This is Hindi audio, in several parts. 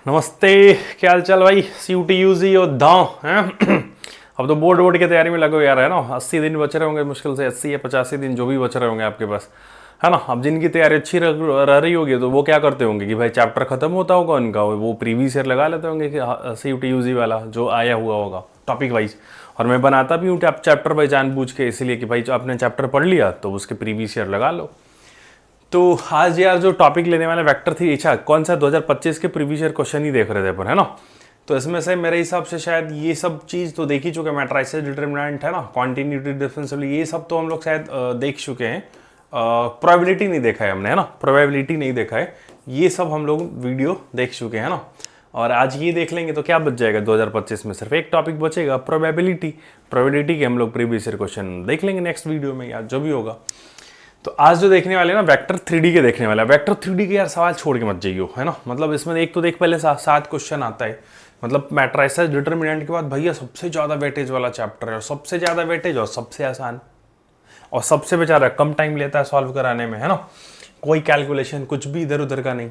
नमस्ते, क्या हाल चाल भाई। CUT और दांव हैं। अब तो बोर्ड की तैयारी में लगो यार, है ना। 80 दिन बच रहे होंगे, मुश्किल से 80 या 85 दिन जो भी बच रहे होंगे आपके पास, है ना। अब जिनकी तैयारी अच्छी रह रही होगी तो वो क्या करते होंगे कि भाई चैप्टर खत्म होता होगा उनका, वो प्रीवियस ईयर लगा लेते होंगे कि CUT वाला जो आया हुआ होगा टॉपिक वाइज। और मैं बनाता भी हूँ चैप्टर वाइज जानबूझ के, इसीलिए कि भाई आपने चैप्टर पढ़ लिया तो उसके प्रीवियस ईयर लगा लो। तो आज यार जो टॉपिक लेने वाला वेक्टर थी, अच्छा कौन सा 2025 के प्रीवियस ईयर क्वेश्चन ही देख रहे थे अपन, है ना। तो इसमें से मेरे हिसाब से शायद ये सब चीज़ तो देख ही चुके हैं। मैट्रिसेस डिटरमिनेंट है ना, कॉन्टिन्यूटी डिफरेंशियल, ये सब तो हम लोग शायद देख चुके हैं। प्रोबेबिलिटी नहीं देखा है हमने, है ना, प्रोबेबिलिटी नहीं देखा है। ये सब हम लोग वीडियो देख चुके हैं ना। और आज ये देख लेंगे तो क्या बच जाएगा 2025 में, सिर्फ एक टॉपिक बचेगा, प्रोबेबिलिटी। प्रोबेबिलिटी के हम लोग प्रीवियस ईयर क्वेश्चन देख लेंगे नेक्स्ट वीडियो में या जो भी होगा। तो आज जो देखने वाले ना वेक्टर 3D के देखने वाला है। वेक्टर 3D के यार सवाल छोड़ के मत जाइयो, है ना। मतलब इसमें एक तो देख पहले 7 क्वेश्चन आता है। मतलब मैट्रिसेस डिटरमिनेंट के बाद भैया सबसे ज़्यादा वेटेज वाला चैप्टर है, और सबसे ज़्यादा वेटेज और सबसे आसान और सबसे बेचारा कम टाइम लेता है सॉल्व कराने में, है ना। कोई कैलकुलेशन कुछ भी इधर उधर का नहीं।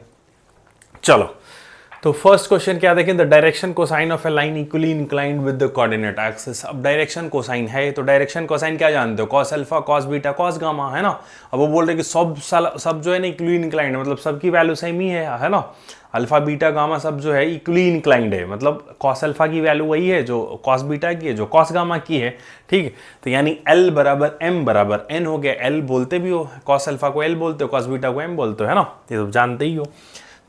चलो तो फर्स्ट क्वेश्चन क्या देखें, the direction cosine of A line equally inclined with the coordinate axis. अब डायरेक्शन कोसाइन है तो डायरेक्शन कोसाइन क्या जानते हो, cos alpha cos beta cos gamma, है ना। अब वो बोल रहे कि सब जो है ना इक्वली इंक्लाइंड है, मतलब सबकी वैल्यू सेम ही है ना। अल्फा बीटा गामा सब जो है इक्वली इंक्लाइंड है, मतलब कॉस अल्फा की वैल्यू वही है जो कॉस बीटा की है, जो कॉस गामा की है, ठीक है। तो यानी L बराबर M बराबर N हो गया। L बोलते भी हो, कॉस अल्फा को L बोलते हो, कॉस बीटा को M बोलते हो, है ना, ये तो जानते ही हो।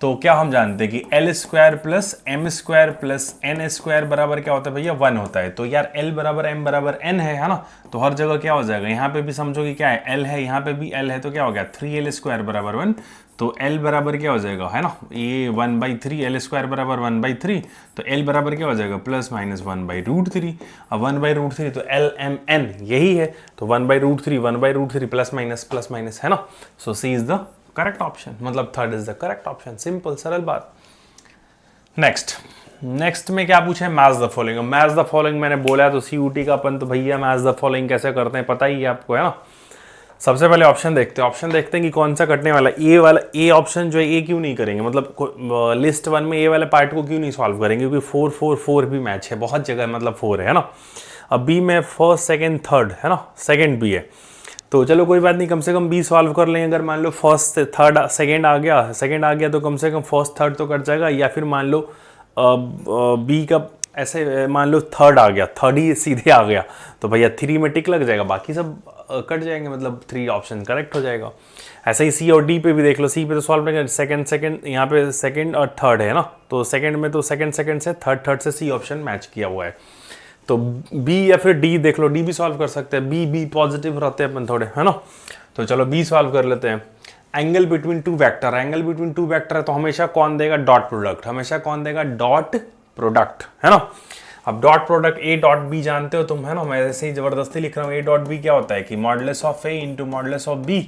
तो क्या हम जानते हैं कि L square plus M square plus N square बराबर क्या होता है भैया 1 होता है। तो यार L बराबर M बराबर N है ना। तो हर जगह क्या हो जाएगा, यहाँ पे भी समझो कि क्या है L है, यहाँ पे भी L है, तो क्या हो गया 3L स्क्वायर बराबर 1। तो L बराबर क्या हो जाएगा, है ना, ये 1/3, L स्क्वायर बराबर 1/3। तो L बराबर क्या हो जाएगा प्लस माइनस 1/√3। अब 1/√3 तो LMN यही है, तो 1/√3 प्लस माइनस, है ना। So C is the correct option, मतलब third is the correct option. Simple सरल बात। नेक्स्ट में क्या पूछे, match the following. Match the following मैंने बोला तो CUT का अपन तो भैया मैच द फॉलोइंग कैसे करते हैं पता ही है आपको, है ना। सबसे पहले ऑप्शन देखते हैं कि कौन सा कटने वाला। ए वाला, ए ऑप्शन जो है ए क्यों नहीं करेंगे, मतलब लिस्ट 1 में ए वाले पार्ट को क्यों नहीं सॉल्व करेंगे, क्योंकि 4-4-4 भी मैच है, बहुत जगह मतलब 4 है ना। अब बी में फर्स्ट सेकेंड थर्ड, है ना, सेकेंड बी है। तो चलो कोई बात नहीं, कम से कम बी सॉल्व कर लेंगे। अगर मान लो फर्स्ट से थर्ड सेकंड आ गया तो कम से कम फर्स्ट थर्ड तो कट जाएगा। या फिर मान लो बी का ऐसे मान लो थर्ड आ गया, थर्ड ही सीधे आ गया तो भैया 3 में टिक लग जाएगा, बाकी सब कट जाएंगे, मतलब 3 ऑप्शन करेक्ट हो जाएगा। ऐसे ही सी और डी पे भी देख लो। सी पे तो सॉल्व करेंगे, सेकंड यहाँ पे सेकंड और थर्ड है ना, तो सेकंड में तो सेकंड से थर्ड से सी ऑप्शन मैच किया हुआ है। तो बी या फिर डी देख लो, डी भी सॉल्व कर सकते हैं, बी पॉजिटिव रहते हैं अपन थोड़े, है ना। तो चलो बी सॉल्व कर लेते हैं। एंगल बिटवीन टू वेक्टर है तो हमेशा कौन देगा, डॉट प्रोडक्ट। हमेशा कौन देगा, डॉट प्रोडक्ट, है ना। अब dot product a dot b जानते हो तुम, है ना। मैं ऐसे ही जबरदस्ती लिख रहा हूँ। ए डॉट बी क्या होता है कि modulus of a into modulus of b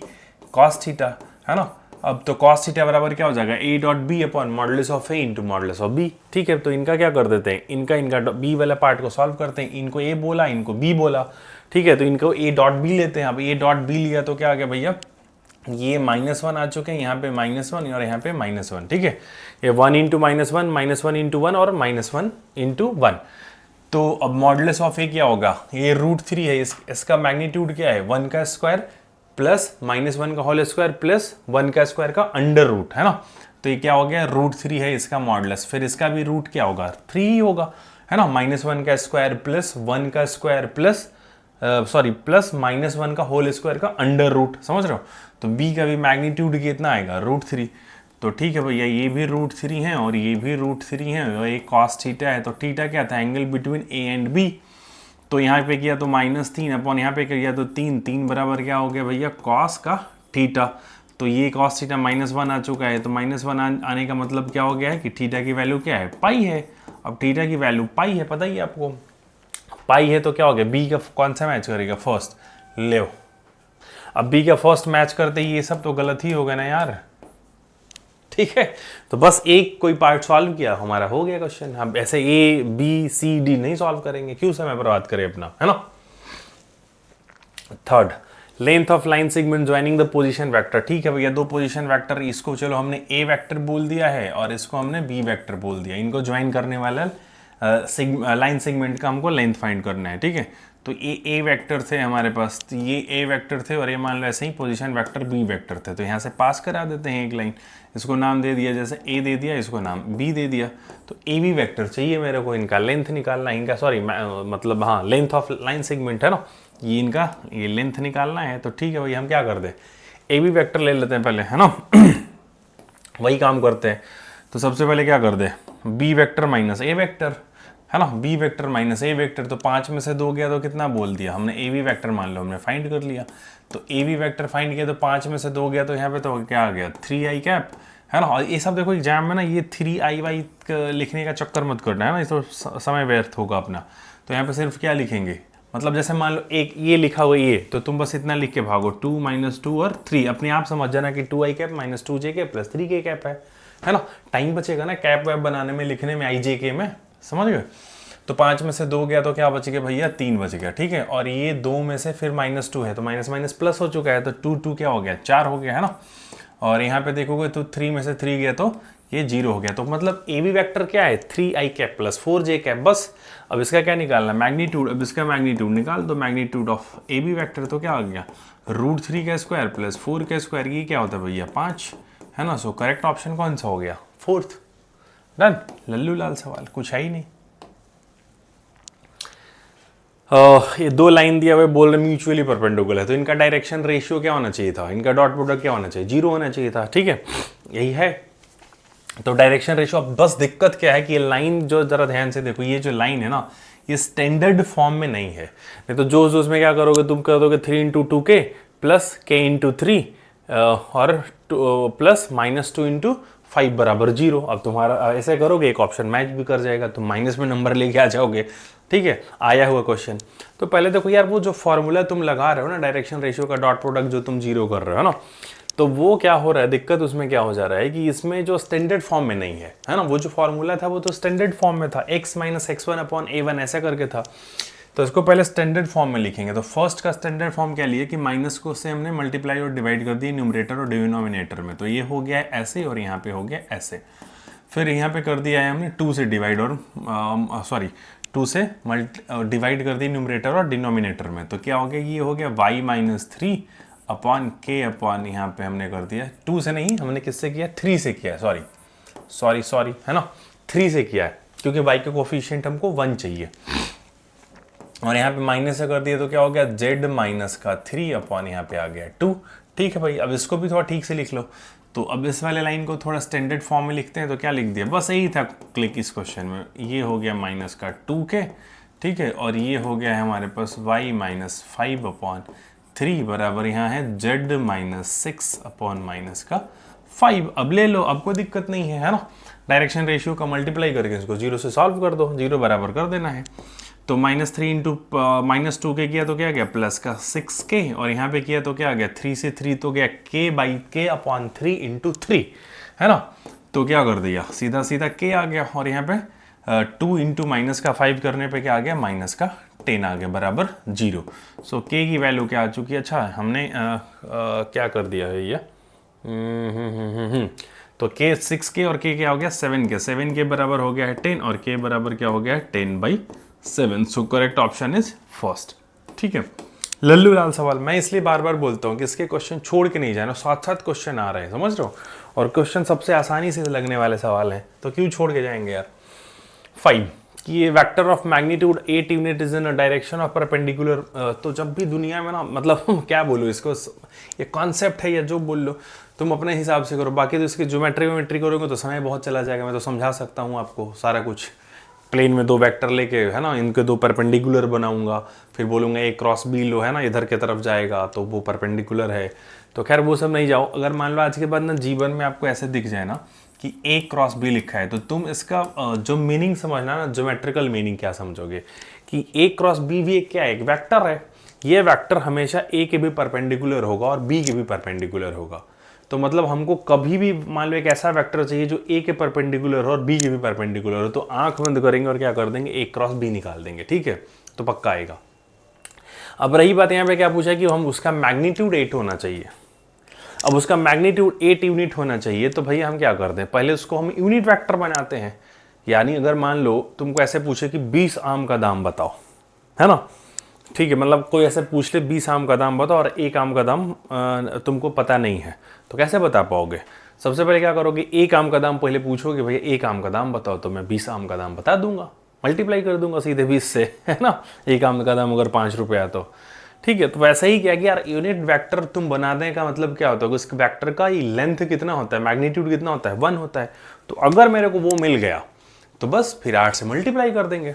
cos theta, है ना। अब तो कॉस थीटा बराबर क्या हो जाएगा, a dot b upon modulus of a into modulus of b, ठीक है। तो इनका क्या कर देते हैं, इनका बी वाला पार्ट को सॉल्व करते हैं। इनको ए बोला, इनको बी बोला, ठीक है। तो इनको ए डॉट बी लेते हैं। अब ए डॉट बी लिया तो क्या आ गया भैया, ये -1 आ चुके हैं, यहाँ पे -1 और यहाँ पे -1, ठीक है। ये 1 इंटू -1 इंटू 1 और -1 इंटू 1। तो अब मॉडुलस ऑफ ए क्या होगा, ये √3 है, इसका मैग्नीट्यूड क्या है 1 का स्क्वायर प्लस -1 का होल स्क्वायर प्लस 1 का स्क्वायर का अंडर रूट, है ना। तो ये क्या हो गया, √3 है इसका मॉडुलस, फिर इसका भी रूट क्या होगा 3 ही होगा, है ना। -1 का स्क्वायर प्लस 1 का स्क्वायर प्लस प्लस -1 का होल स्क्वायर का अंडर रूट, समझ रहे हो। तो बी का भी मैग्नीट्यूड कितना आएगा √3। तो ठीक है भैया, ये भी √3 है और ये भी √3 है, और एक कॉस थीटा है। तो थीटा क्या था, angle between a and b. तो यहाँ पे किया तो -3 अपॉन यहाँ पे किया तो 3 बराबर क्या हो गया भैया, कॉस का थीटा। तो ये कॉस थीटा -1 आ चुका है, तो -1 आने का मतलब क्या हो गया है कि थीटा की वैल्यू क्या है, पाई है। अब थीटा की वैल्यू पाई है, पता ही है आपको, पाई है। तो क्या हो गया, बी का कौन सा मैच करेगा, फर्स्ट ले। अब बी का फर्स्ट मैच करते ही ये सब तो गलत ही होगा ना यार, ठीक है। तो बस एक कोई पार्ट सॉल्व किया, हमारा हो गया क्वेश्चन। हम ऐसे ए बी सी डी नहीं सॉल्व करेंगे, क्यों समय बर्बाद करें अपना, है ना। Third, length of line segment joining the position vector. ठीक है भैया, दो पोजीशन वेक्टर, इसको चलो हमने ए वेक्टर बोल दिया है और इसको हमने बी वेक्टर बोल दिया। इनको ज्वाइन करने वाला लाइन सेगमेंट का हमको लेंथ फाइंड करना है। ठीक है, तो ये ए वेक्टर थे हमारे पास, तो ये ए वेक्टर थे और ये मान लो ऐसे ही पोजीशन वेक्टर बी वेक्टर थे। तो यहाँ से पास करा देते हैं एक लाइन, इसको नाम दे दिया, जैसे ए दे दिया, इसको नाम बी दे दिया। तो ए बी वेक्टर चाहिए मेरे को, इनका लेंथ निकालना है, इनका सॉरी मतलब हाँ लेंथ ऑफ लाइन सेगमेंट है ना, ये इनका ये लेंथ निकालना है। तो ठीक है भाई, हम क्या कर दें, ए बी वेक्टर ले लेते हैं पहले, है ना वही काम करते हैं। तो सबसे पहले क्या कर दे, B vector minus A vector, है ना, B vector minus A vector. तो 5 में से 2 गया तो कितना बोल दिया हमने, ए बी वेक्टर मान लो हमने फाइंड कर लिया। तो ए बी वेक्टर फाइंड किया तो 5 में से 2 गया तो यहाँ पे तो क्या आ गया 3i कैप, है ना। और ये सब देखो एग्जाम में ना, ये 3i लिखने का चक्कर मत करना, है ना, तो समय व्यर्थ होगा अपना। तो यहाँ पे सिर्फ क्या लिखेंगे, मतलब जैसे मान लो एक ये लिखा हुआ ये, तो तुम बस इतना लिख के भागो 2 - 2 और 3, अपने आप समझ जाना कि 2i cap - 2j cap plus 3k cap है ना। टाइम बचेगा ना कैप वैप बनाने में, लिखने में, ijk में, समझ गए। तो 5 में से 2 गया तो क्या बच गया भैया, 3 बच गया। ठीक है, और ये 2 में से फिर -2 है तो माइनस माइनस प्लस हो चुका है, तो 2 क्या हो गया, 4 हो गया, है ना। और यहाँ पे देखोगे तो 3 में से 3 गया तो ये 0 हो गया। तो मतलब ए बी वैक्टर क्या है, 3i cap plus 4j cap, बस। अब इसका क्या निकालना, मैग्नीट्यूड। अब इसका मैग्नीट्यूड निकाल दो, magnitude of a b vector तो क्या आ गया, √3 का स्क्वायर प्लस 4 का स्क्वायर, ये क्या होता है भैया 5, है ना। सो करेक्ट ऑप्शन कौन सा हो गया, 4th। डन, लल्लू लाल सवाल, कुछ है ही नहीं। ये 2 लाइन दिया हुआ बोल रहे म्यूचुअली परपेंडिकुलर है, तो इनका डायरेक्शन रेशियो क्या होना चाहिए था, इनका डॉट प्रोडक्ट क्या होना चाहिए, 0 होना चाहिए था। ठीक है, यही है। तो डायरेक्शन रेशियो, अब बस दिक्कत क्या है कि ये लाइन जो जरा ध्यान से देखो, ये जो लाइन है ना, ये स्टैंडर्ड फॉर्म में नहीं है। नहीं तो जो उसमें क्या करोगे, तुम कर दोगे 3 × 2k प्लस k × 3 और प्लस -2 × 5 बराबर 0। अब तुम्हारा ऐसे करोगे एक ऑप्शन मैच भी कर जाएगा, तुम माइनस में नंबर लेके आ जाओगे। ठीक है, आया हुआ क्वेश्चन। तो पहले देखो यार, वो जो फॉर्मूला तुम लगा रहे हो ना डायरेक्शन रेशियो का, डॉट प्रोडक्ट जो तुम 0 कर रहे हो ना, तो वो क्या हो रहा है, दिक्कत उसमें क्या हो जा रहा है कि इसमें जो स्टैंडर्ड फॉर्म में नहीं है ना। वो जो फॉर्मूला था वो तो स्टैंडर्ड फॉर्म में था, x - x1/a1 ऐसा करके था। तो इसको पहले स्टैंडर्ड फॉर्म में लिखेंगे। तो फर्स्ट का स्टैंडर्ड फॉर्म क्या लिए कि माइनस को से हमने मल्टीप्लाई और डिवाइड कर दिया न्यूमरेटर और डिनोमिनेटर में, तो ये हो गया ऐसे और यहाँ पे हो गया ऐसे। फिर यहाँ पे कर दिया है हमने 2 से डिवाइड और 2 से डिवाइड कर दी न्यूमरेटर और डिनोमिनेटर में, तो क्या हो गया, ये हो गया y - 3 अपॉन k अपॉन यहाँ पे हमने कर दिया 2 से नहीं, हमने किससे किया, 3 से किया, सॉरी, है ना, 3 से किया है, क्योंकि y का कोफिशिएंट हमको 1 चाहिए। और यहाँ पे माइनस से कर दिया तो क्या हो गया, z - 3 अपॉन यहाँ पे आ गया 2। ठीक है भाई, अब इसको भी थोड़ा ठीक से लिख लो। तो अब इस वाले लाइन को थोड़ा स्टैंडर्ड फॉर्म में लिखते हैं, तो क्या लिख दिया, बस यही था क्लिक इस क्वेश्चन में। ये हो गया -2k, ठीक है, और ये हो गया है हमारे पास y - 5 अपॉन 3 बराबर यहाँ है z - 6 अपॉन -5। अब ले लो, अब कोई दिक्कत नहीं है ना। डायरेक्शन रेशियो का मल्टीप्लाई करके इसको 0 से सॉल्व कर दो, 0 बराबर कर देना है। तो -3 × -2k किया तो क्या गया, प्लस का 6k, और यहाँ पे किया तो क्या आ गया, 3 से 3 तो गया k/k अपॉन 3 × 3, है ना। तो क्या कर दिया, सीधा सीधा k आ गया, और यहाँ पे 2 × -5 करने पे क्या आ गया, -10 आ गया बराबर 0। सो k की वैल्यू क्या आ चुकी है, अच्छा हमने क्या कर दिया है ये, तो k 6k और k क्या हो गया 7k बराबर हो गया है 10, और k बराबर क्या हो गया है 10/7। So correct option is first. ठीक है, लल्लू लाल सवाल। मैं इसलिए बार बार बोलता हूँ कि इसके क्वेश्चन छोड़ के नहीं जाना, साथ साथ क्वेश्चन आ रहे हैं, समझ रहे हो, और क्वेश्चन सबसे आसानी से लगने वाले सवाल हैं, तो क्यों छोड़ के जाएंगे यार। 5 कि ये vector of magnitude 8 unit is in direction of perpendicular. तो जब भी दुनिया में ना, मतलब क्या बोलूँ इसको, ये कॉन्सेप्ट है या जो बोल लो तुम अपने हिसाब से करो, बाकी तो इसकी ज्योमेट्री करोगे तो समय बहुत चला जाएगा। मैं तो समझा सकता हूँ आपको सारा कुछ, प्लेन में 2 वेक्टर लेके, है ना, इनके 2 परपेंडिकुलर बनाऊंगा, फिर बोलूँगा A क्रॉस B लो, है ना, इधर की तरफ जाएगा तो वो परपेंडिकुलर है। तो खैर वो सब नहीं जाओ। अगर मान लो आज के बाद ना जीवन में आपको ऐसे दिख जाए ना कि A क्रॉस B लिखा है, तो तुम इसका जो मीनिंग समझना ना, ज्योमेट्रिकल मीनिंग क्या समझोगे कि A क्रॉस B भी क्या है, एक वेक्टर है। ये वेक्टर हमेशा A के भी परपेंडिकुलर होगा और B के भी परपेंडिकुलर होगा। तो मतलब हमको कभी भी मान लो एक ऐसा वेक्टर चाहिए जो A के परपेंडिकुलर हो और B के भी परपेंडिकुलर हो, तो आंख बंद करेंगे और क्या कर देंगे, A क्रॉस B निकाल देंगे। ठीक है, तो पक्का आएगा। अब रही बात यहाँ पे क्या पूछा कि हम उसका मैग्नीट्यूड 8 होना चाहिए। अब उसका मैग्नीट्यूड 8 यूनिट होना चाहिए, तो भैया हम क्या करते हैं, पहले उसको हम यूनिट वेक्टर बनाते हैं। यानी अगर मान लो तुमको ऐसे पूछे कि 20 आम का दाम बताओ, है ना, ठीक है, मतलब कोई ऐसे पूछ ले 20 आम का दाम बताओ और 1 आम का दाम तुमको पता नहीं है, तो कैसे बता पाओगे? सबसे पहले क्या करोगे, 1 आम का दाम पहले पूछोगे, भैया 1 आम का दाम बताओ, तो मैं 20 आम का दाम बता दूंगा, मल्टीप्लाई कर दूंगा सीधे 20 से, है ना। 1 आम का दाम अगर 5 रुपया तो ठीक है। तो वैसे ही क्या कि यार यूनिट वेक्टर तुम बनाने का मतलब क्या होता है, उस वेक्टर का ही लेंथ कितना होता है, मैग्नीट्यूड कितना होता है, 1 होता है। तो अगर मेरे को वो मिल गया तो बस फिर 8 से मल्टीप्लाई कर देंगे।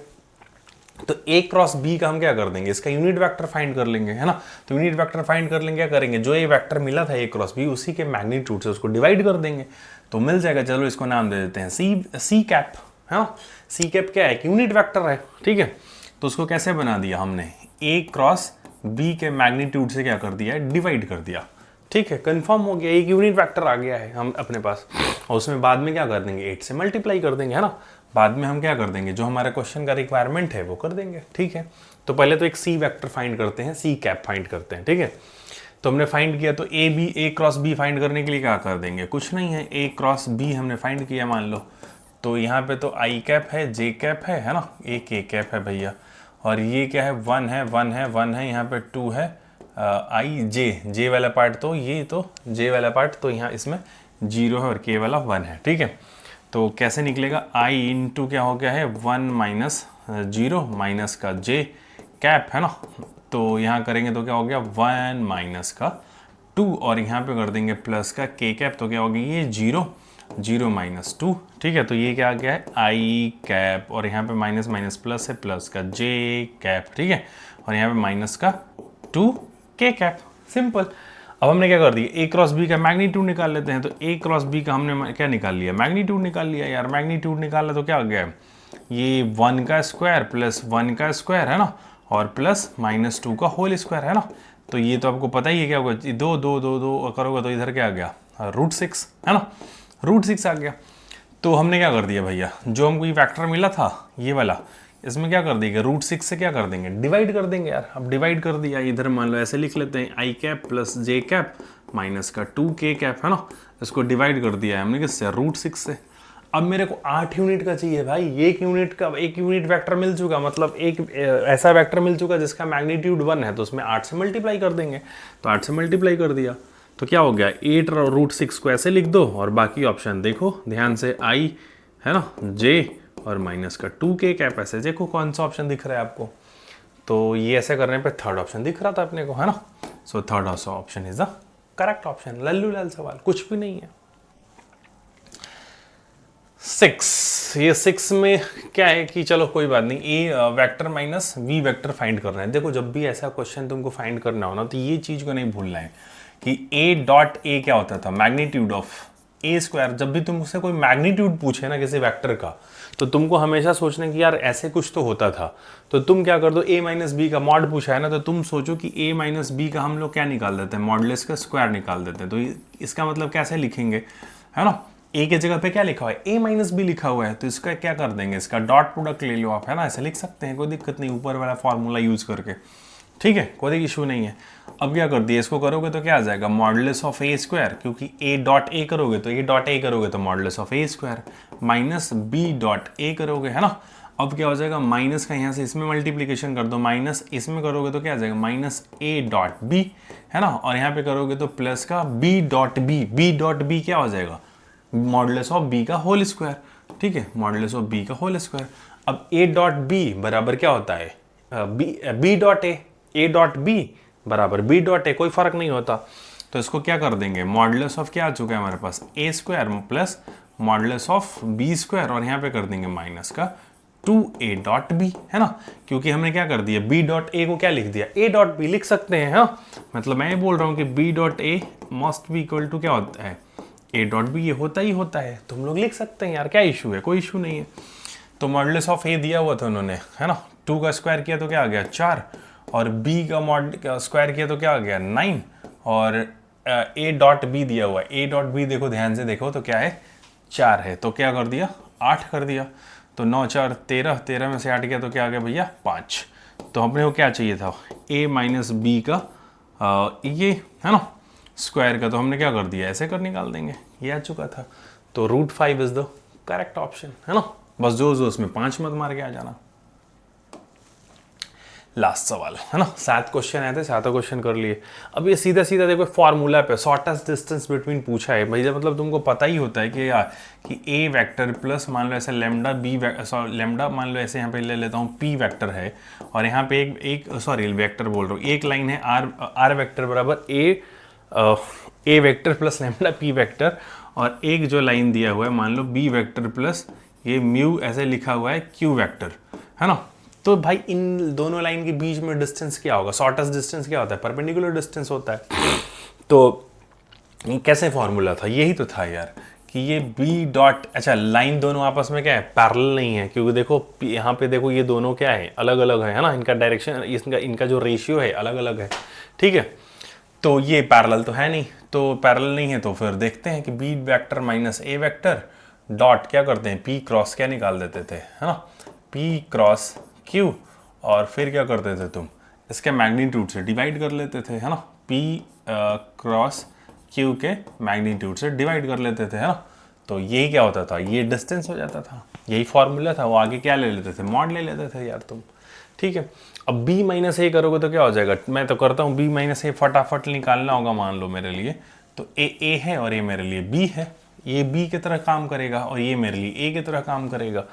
तो a क्रॉस b का हम क्या कर देंगे, इसका यूनिट वेक्टर फाइंड कर लेंगे, है ना। तो यूनिट वेक्टर फाइंड कर लेंगे, क्या करेंगे, जो ये वेक्टर मिला था a क्रॉस b उसी के मैग्नीट्यूड से उसको डिवाइड कर देंगे तो मिल जाएगा। चलो इसको नाम दे देते हैं सी कैप, है ना। सी कैप क्या है, यूनिट वेक्टर है, ठीक है। तो उसको कैसे बना दिया हमने, a क्रॉस b के मैग्नीट्यूड से क्या कर दिया है, डिवाइड कर दिया, ठीक है, कंफर्म हो गया, एक यूनिट वेक्टर आ गया है हम अपने पास। और उसमें बाद में क्या कर देंगे, 8 से मल्टीप्लाई कर देंगे, है ना। बाद में हम क्या कर देंगे, जो हमारे क्वेश्चन का रिक्वायरमेंट है वो कर देंगे, ठीक है। तो पहले तो एक सी वेक्टर फाइंड करते हैं, सी कैप फाइंड करते हैं, ठीक है। तो हमने फाइंड किया, तो ए क्रॉस बी फाइंड करने के लिए क्या कर देंगे, कुछ नहीं है, ए क्रॉस बी हमने फाइंड किया मान लो, तो यहाँ पे तो आई कैप है, जे कैप है ना, एक ए कैप है भैया, और ये क्या है, 1 है, 1 है, 1 है, यहाँ पे 2 है, आई जे वाला पार्ट, तो ये तो जे वाला पार्ट, तो यहाँ इसमें 0 है और के वाला 1 है, ठीक है। तो कैसे निकलेगा, i इंटू क्या हो गया है, 1 माइनस 0 माइनस का j कैप, है ना। तो यहाँ करेंगे तो क्या हो गया, 1 माइनस का 2 और यहाँ पे कर देंगे प्लस का k कैप, तो क्या हो गया, ये 0 माइनस 2, ठीक है। तो ये क्या आ गया है, i कैप, और यहाँ पे माइनस माइनस प्लस है, प्लस का j कैप, ठीक है, और यहाँ पे माइनस का 2 k कैप, सिंपल। अब हमने क्या कर दिया, a क्रॉस b का मैग्नीट्यूड निकाल लेते हैं। तो a क्रॉस b का हमने क्या निकाल लिया, मैग्नीट्यूड निकाल लिया यार। मैग्नीट्यूड निकाला तो क्या हो गया, ये 1 का स्क्वायर प्लस 1 का स्क्वायर, है ना, और प्लस माइनस 2 का होल स्क्वायर, है ना। तो ये तो आपको पता ही है क्या होगा, 2 करोगे तो इधर क्या आ गया, √6, है ना, √6 आ गया। तो हमने क्या कर दिया भैया, जो हमको ये वैक्टर मिला था ये वाला, इसमें क्या कर देंगे, √6 से क्या कर देंगे, डिवाइड कर देंगे यार। अब डिवाइड कर दिया, इधर मान लो ऐसे लिख लेते हैं, आई कैप प्लस जे कैप माइनस का 2k कैप, है ना। इसको डिवाइड कर दिया है हमने किससे, √6 से। अब मेरे को 8 यूनिट का चाहिए भाई, एक यूनिट वेक्टर मिल चुका, मतलब एक ऐसा वेक्टर मिल चुका जिसका मैग्नीट्यूड 1 है, तो उसमें 8 से मल्टीप्लाई कर देंगे। तो 8 से मल्टीप्लाई कर दिया तो क्या हो गया, 8 और √6 को ऐसे लिख दो, और बाकी ऑप्शन देखो ध्यान से, आई, है ना, जे और माइनस का 2k कैप, ऐसे देखो कौन सा ऑप्शन दिख रहा है आपको। तो ये ऐसे करने पे थर्ड ऑप्शन दिख रहा था अपने को, है ना। So third option is the correct option. लल्लू लाल सवाल, कुछ भी नहीं है। 6, ये 6 में क्या है कि चलो कोई बात नहीं, A vector minus V vector find करना है। देखो जब भी ऐसा क्वेश्चन तुमको फाइंड करना हो ना, तो ये चीज को नहीं भूलना है कि ए डॉट ए क्या होता था, मैग्नीट्यूड ऑफ ए स्क्वायर। जब भी तुमसे कोई मैग्नीट्यूड पूछे ना किसी वेक्टर का, तो तुमको हमेशा सोचना कि यार ऐसे कुछ तो होता था। तो तुम क्या कर दो, a माइनस बी का मॉड पूछा है ना, तो तुम सोचो कि a माइनस बी का हम लोग क्या निकाल देते हैं, मॉडलेस का स्क्वायर निकाल देते हैं। तो इसका मतलब कैसे लिखेंगे, है ना, a के जगह पे क्या लिखा हुआ है, a माइनस बी लिखा हुआ है, तो इसका क्या कर देंगे, इसका डॉट प्रोडक्ट ले लो आप, है ना, ऐसे लिख सकते हैं, कोई दिक्कत नहीं, ऊपर वाला फॉर्मूला यूज करके, ठीक है, कोई इशू नहीं है। अब क्या कर दिया, इसको करोगे तो क्या आ जाएगा, मॉडुलस ऑफ ए स्क्वायर, क्योंकि ए डॉट ए करोगे तो modulus of a square, minus b dot a करोगे, है ना। अब क्या हो जाएगा, माइनस का यहाँ से इसमें मल्टीप्लीकेशन कर दो, माइनस इसमें करोगे तो क्या आ जाएगा, माइनस ए डॉट बी, है ना, और यहाँ पे करोगे तो प्लस का बी डॉट बी क्या हो जाएगा, मॉडुलस ऑफ बी का होल स्क्वायर, ठीक है, मॉडुलस ऑफ बी का होल स्क्वायर। अब ए डॉट बी बराबर क्या होता है, b dot a dot b बराबर बी डॉट ए, कोई फर्क नहीं होता। तो इसको क्या कर देंगे, मॉडुलस ऑफ क्या आ चुका है हमारे पास, A square plus modulus of B square, और यहाँ पे कर देंगे माइनस का 2a डॉट बी, है ना, क्योंकि हमने क्या कर दिया, b डॉट ए को क्या लिख दिया, a डॉट बी लिख सकते हैं, हाँ, मतलब मैं ये बोल रहा हूँ कि b dot a must be equal to क्या होता है, a डॉट बी, ये होता ही होता है, तुम लोग लिख सकते हैं यार, क्या इशू है, कोई इशू नहीं है। तो मॉडुलस ऑफ a दिया हुआ था उन्होंने, है ना, 2 का स्क्वायर किया तो क्या आ गया 4, और b का स्क्वायर किया तो क्या आ गया 9, और a डॉट बी दिया हुआ है, a डॉट बी देखो ध्यान से देखो तो क्या है 4 है, तो क्या कर दिया 8 कर दिया, तो 9 4 13, 13 में से 8 गया तो क्या आ गया भैया 5। तो अपने को क्या चाहिए था, a माइनस बी का ये है ना स्क्वायर का, तो हमने क्या कर दिया, ऐसे कर निकाल देंगे, ये आ चुका था। तो √5 इज द करेक्ट ऑप्शन, है ना। बस जो उसमें 5 मत मार के आ जाना। लास्ट सवाल, है ना, 7 क्वेश्चन आए थे, 7 क्वेश्चन कर लिए। अब ये सीधा सीधा देखो फॉर्मूला पे शॉर्टेस्ट डिस्टेंस बिटवीन पूछा है भैया, मतलब तुमको पता ही होता है कि यार कि ए वेक्टर प्लस मान लो ऐसे लेमडा बी लेमडा मान लो ऐसे यहाँ पे ले लेता हूँ पी वेक्टर है, और यहाँ पे एक सॉरी वेक्टर बोल रहा हूँ, एक लाइन है आर वेक्टर बराबर A vector plus lambda P vector, और एक जो लाइन दिया हुआ है मान लो बी वेक्टर प्लस ये म्यू ऐसे लिखा हुआ है क्यू वेक्टर, है ना। तो भाई इन दोनों लाइन के बीच में डिस्टेंस क्या होगा, शॉर्टेस्ट डिस्टेंस क्या होता है, परपेंडिकुलर डिस्टेंस होता है। तो कैसे फॉर्मूला था, यही तो था यार कि ये बी डॉट, अच्छा लाइन दोनों आपस में क्या है, पैरेलल नहीं है, क्योंकि देखो यहाँ पे देखो ये दोनों क्या है, अलग अलग है ना, इनका डायरेक्शन इनका जो रेशियो है अलग अलग है, ठीक है। तो ये पैरेलल तो है नहीं, तो पैरेलल नहीं है तो फिर देखते हैं कि B vector minus A vector dot क्या करते हैं, पी क्रॉस क्या निकाल देते थे, है ना, पी क्रॉस क्यू, और फिर क्या करते थे तुम, इसके मैग्नीट्यूड से डिवाइड कर लेते थे, है ना, पी क्रॉस क्यू के मैग्नीट्यूड से डिवाइड कर लेते थे, है ना। तो यही क्या होता था, ये डिस्टेंस हो जाता था, यही फॉर्मूला था। वो आगे क्या ले लेते थे, मॉड ले लेते थे यार तुम, ठीक है। अब b माइनस ए करोगे तो क्या हो जाएगा, मैं तो करता हूँ b माइनस ए फटाफट निकालना होगा मान लो मेरे लिए, तो ए है और ये मेरे लिए b है, ये b की तरह काम करेगा और ये मेरे लिए a की तरह काम करेगा।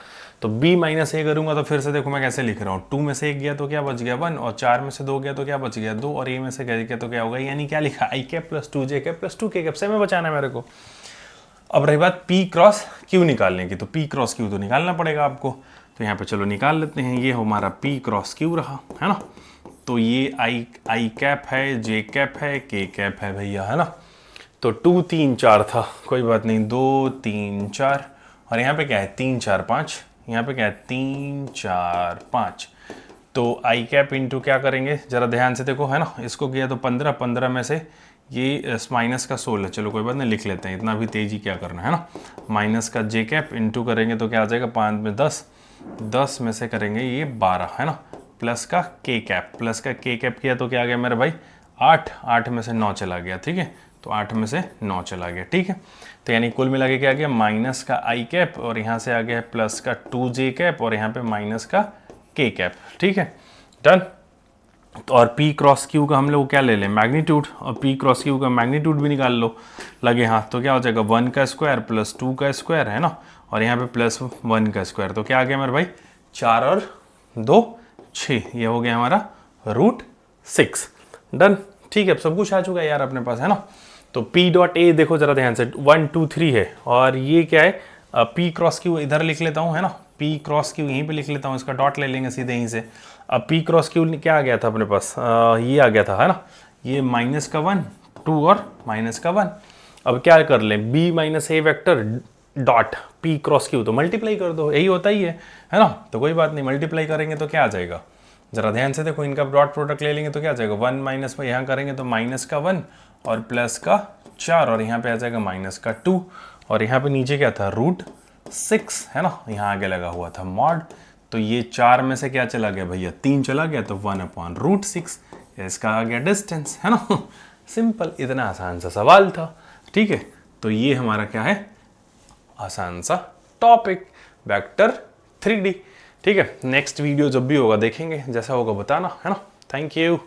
तो b माइनस ए करूंगा तो फिर से देखो मैं कैसे लिख रहा हूँ, 2 में से 1 गया तो क्या बच गया 1, और 4 में से 2 गया तो क्या बच गया 2, और a में से गया तो क्या होगा, यानी क्या लिखा i cap plus 2j cap plus 2k cap से में बचाना है मेरे को। अब रही बात p क्रॉस q निकालने की, तो p क्रॉस q तो निकालना पड़ेगा आपको, तो यहाँ पे चलो निकाल लेते हैं। ये हमारा p क्रॉस q रहा, है ना। तो ये i कैप है, j कैप है, k कैप है भैया, है ना। तो 2 3 4 था, कोई बात नहीं, 2 3 4, और यहाँ पे क्या है 3 4 5, यहाँ पे क्या है 3 4 5। तो i कैप इंटू क्या करेंगे जरा ध्यान से देखो, है ना, इसको किया तो 15, 15 में से ये माइनस का 16, चलो कोई बात नहीं लिख लेते हैं, इतना भी तेजी क्या करना है ना। माइनस का j कैप इंटू करेंगे तो क्या आ जाएगा, 5 में 10, 10 में से करेंगे ये 12, है ना, प्लस का k कैप, प्लस का k कैप किया तो क्या आ गया मेरे भाई 8, 8 में से 9 चला गया, ठीक है, तो 8 में से 9 चला गया, ठीक है। तो यानी कुल मिला के क्या आ गया, माइनस का i कैप, और यहाँ से आ गया प्लस का 2j कैप, और यहाँ पे माइनस का k कैप, ठीक है, डन। और p क्रॉस q का हम लोग क्या ले लें, मैग्नीट्यूड, और p क्रॉस q का मैग्नीट्यूड भी निकाल लो लगे हाथ, तो क्या हो जाएगा 1 का स्क्वायर प्लस 2 का स्क्वायर, है ना, और यहाँ पे प्लस 1 का स्क्वायर, तो क्या आ गया मेरे भाई 4 और 2 6, ये हो गया हमारा √6, डन, ठीक है। अब सब कुछ आ चुका है यार अपने पास, है ना। तो p डॉट ए देखो जरा ध्यान से 1 2 3 है, और ये क्या है p क्रॉस q इधर लिख लेता हूँ, है ना, p क्रॉस q यहीं पे लिख लेता हूँ, इसका डॉट ले लेंगे सीधे यहीं से। अब p क्रॉस q क्या आ गया था अपने पास, ये आ गया था, है ना, ये माइनस का 1 2 और माइनस का 1। अब क्या कर लें, b minus A vector dot p cross q, तो मल्टीप्लाई कर दो, यही होता ही है ना। तो कोई बात नहीं, मल्टीप्लाई करेंगे तो क्या आ जाएगा, जरा ध्यान से देखो, इनका डॉट प्रोडक्ट ले लेंगे तो क्या आ जाएगा 1 माइनस में यहाँ करेंगे तो माइनस का 1 और प्लस का 4, और यहाँ पे आ जाएगा माइनस का 2, और यहाँ पे नीचे क्या था √6, है ना, यहाँ आगे लगा हुआ था मॉड। तो ये 4 में से क्या चला गया भैया 3 चला गया, तो 1/√6, इसका आ गया डिस्टेंस, है ना। सिंपल, इतना आसान सा सवाल था, ठीक है। तो ये हमारा क्या है, आसान सा टॉपिक वेक्टर 3D, ठीक है। नेक्स्ट वीडियो जब भी होगा देखेंगे, जैसा होगा बताना, है ना। Thank you.